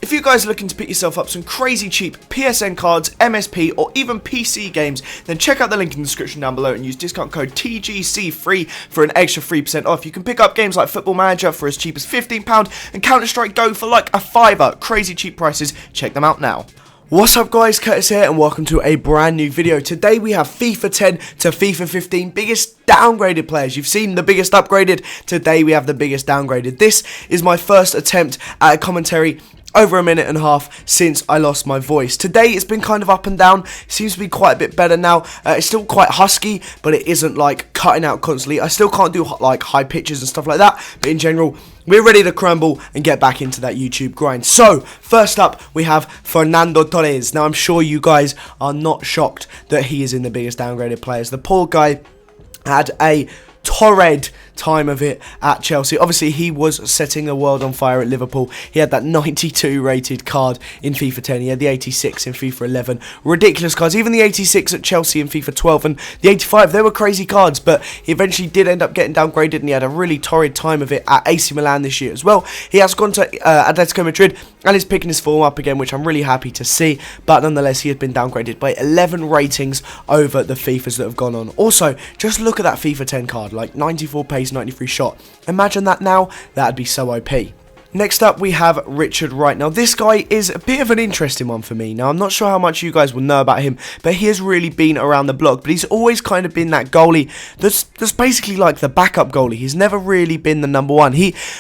If you guys are looking to pick yourself up some crazy cheap PSN cards, MSP, or even PC games, then check out the link in the description down below and use discount code TGC3 for an extra 3% off. You can pick up games like Football Manager for as cheap as £15 and Counter-Strike Go for like a £5. Crazy cheap prices. Check them out now. What's up guys, Curtis here and welcome to a brand new video. Today we have FIFA 10 to FIFA 15 biggest downgraded players. You've seen the biggest upgraded, today we have the biggest downgraded. This is my first attempt at a commentary over a minute and a half since I lost my voice. Today it's been kind of up and down. It seems to be quite a bit better now. It's still quite husky, but it isn't like cutting out constantly. I still can't do like high pitches and stuff like that, but in general we're ready to crumble and get back into that YouTube grind. So, first up, we have Fernando Torres. Now, I'm sure you guys are not shocked that he is in the biggest downgraded players. The poor guy had a torrid time of it at Chelsea. Obviously, he was setting the world on fire at Liverpool. He had that 92 rated card in FIFA 10. He had the 86 in FIFA 11. Ridiculous cards. Even the 86 at Chelsea in FIFA 12 and the 85, they were crazy cards, but he eventually did end up getting downgraded and he had a really torrid time of it at AC Milan this year as well. He has gone to Atletico Madrid and is picking his form up again, which I'm really happy to see, but nonetheless, he has been downgraded by 11 ratings over the FIFAs that have gone on. Also, just look at that FIFA 10 card, like 94 pace, 93 shot. Imagine that now, that'd be so OP. Next up, we have Richard Wright. Now, this guy is a bit of an interesting one for me. Now, I'm not sure how much you guys will know about him, but he has really been around the block. But he's always kind of been that goalie that's basically like the backup goalie. He's never really been the number one.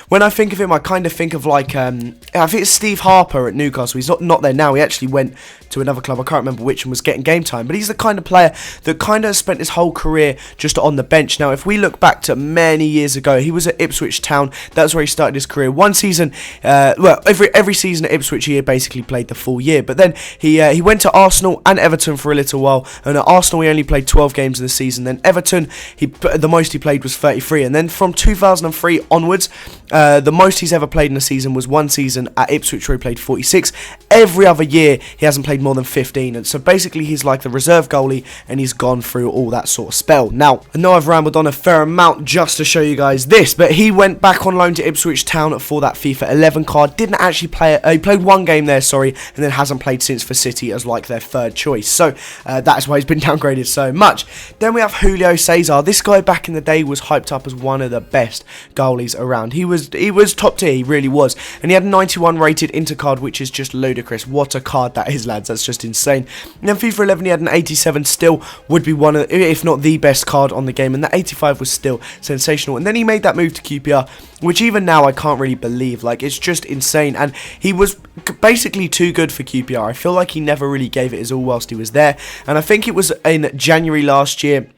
When I think of him, I kind of think of like, I think it's Steve Harper at Newcastle. He's not there now. He actually went to another club. I can't remember which one was getting game time. But he's the kind of player that kind of spent his whole career just on the bench. Now, if we look back to many years ago, he was at Ipswich Town. That's where he started his career. One season, well, every season at Ipswich he basically played the full year, but then he went to Arsenal and Everton for a little while, and at Arsenal he only played 12 games in the season. Then Everton, the most he played was 33, and then from 2003 onwards, the most he's ever played in a season was one season at Ipswich where he played 46. Every other year he hasn't played more than 15, and so basically he's like the reserve goalie and he's gone through all that sort of spell. Now, I know I've rambled on a fair amount just to show you guys this, but he went back on loan to Ipswich Town for that FIFA 11 card. Didn't actually play it. He played one game there, sorry, and then hasn't played since for City as like their third choice. So that's why he's been downgraded so much. Then we have Julio Cesar. This guy back in the day was hyped up as one of the best goalies around. He was top tier, he really was, and he had a 91 rated intercard, which is just ludicrous. What a card that is, lads. That's just insane. And then FIFA 11 he had an 87, still would be one of, if not the best card on the game, and that 85 was still sensational. And then he made that move to QPR, which even now I can't really believe. Like, it's just insane, and he was basically too good for QPR. I feel like he never really gave it his all whilst he was there, and I think it was in January last year,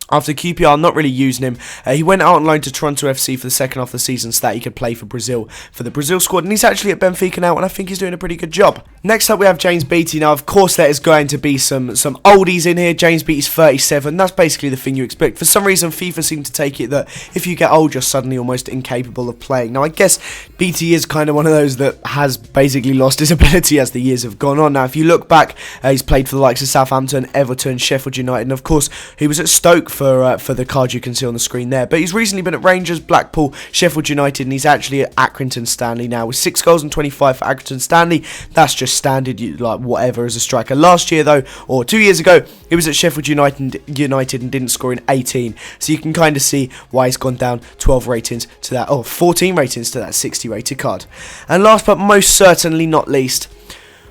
after QPR not really using him, he went out on loan to Toronto FC for the second half of the season so that he could play for Brazil, for the Brazil squad, and he's actually at Benfica now, and I think he's doing a pretty good job. Next up, we have James Beattie. Now, of course, there is going to be some oldies in here. James Beattie's 37. That's basically the thing you expect. For some reason, FIFA seem to take it that if you get old, you're suddenly almost incapable of playing. Now, I guess Beattie is kind of one of those that has basically lost his ability as the years have gone on. Now, if you look back, he's played for the likes of Southampton, Everton, Sheffield United, and of course, he was at Stoke for the card you can see on the screen there. But he's recently been at Rangers, Blackpool, Sheffield United, and he's actually at Accrington Stanley now with 6 goals and 25 for Accrington Stanley. That's just standard, like whatever as a striker. Last year though, or 2 years ago, he was at Sheffield United and didn't score in 18. So you can kind of see why he's gone down 12 ratings to that, 14 ratings to that 60 rated card. And last but most certainly not least,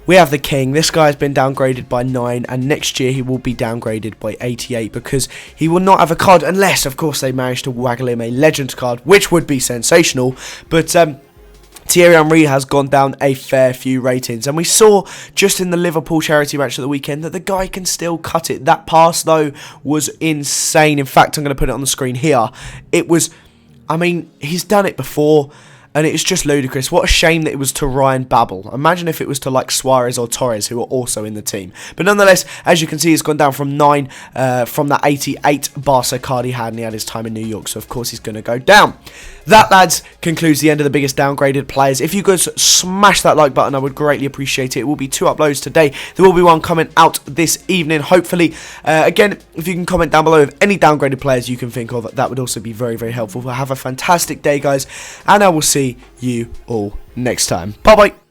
we have the king. This guy has been downgraded by 9, and next year he will be downgraded by 88 because he will not have a card unless, of course, they manage to waggle him a legend card, which would be sensational. But Thierry Henry has gone down a fair few ratings, and we saw just in the Liverpool charity match at the weekend that the guy can still cut it. That pass, though, was insane. In fact, I'm going to put it on the screen here. It was, I mean, he's done it before, and it's just ludicrous. What a shame that it was to Ryan Babel. Imagine if it was to like Suarez or Torres, who are also in the team. But nonetheless, as you can see, it's gone down from 9 from that 88 Barca card he had, and he had his time in New York. So, of course, he's going to go down. That, lads, concludes the end of the biggest downgraded players. If you could smash that like button, I would greatly appreciate it. It will be 2 uploads today. There will be one coming out this evening, hopefully. Again, if you can comment down below with any downgraded players you can think of, that would also be very, very helpful. Have a fantastic day, guys, and I will see you all next time. Bye-bye.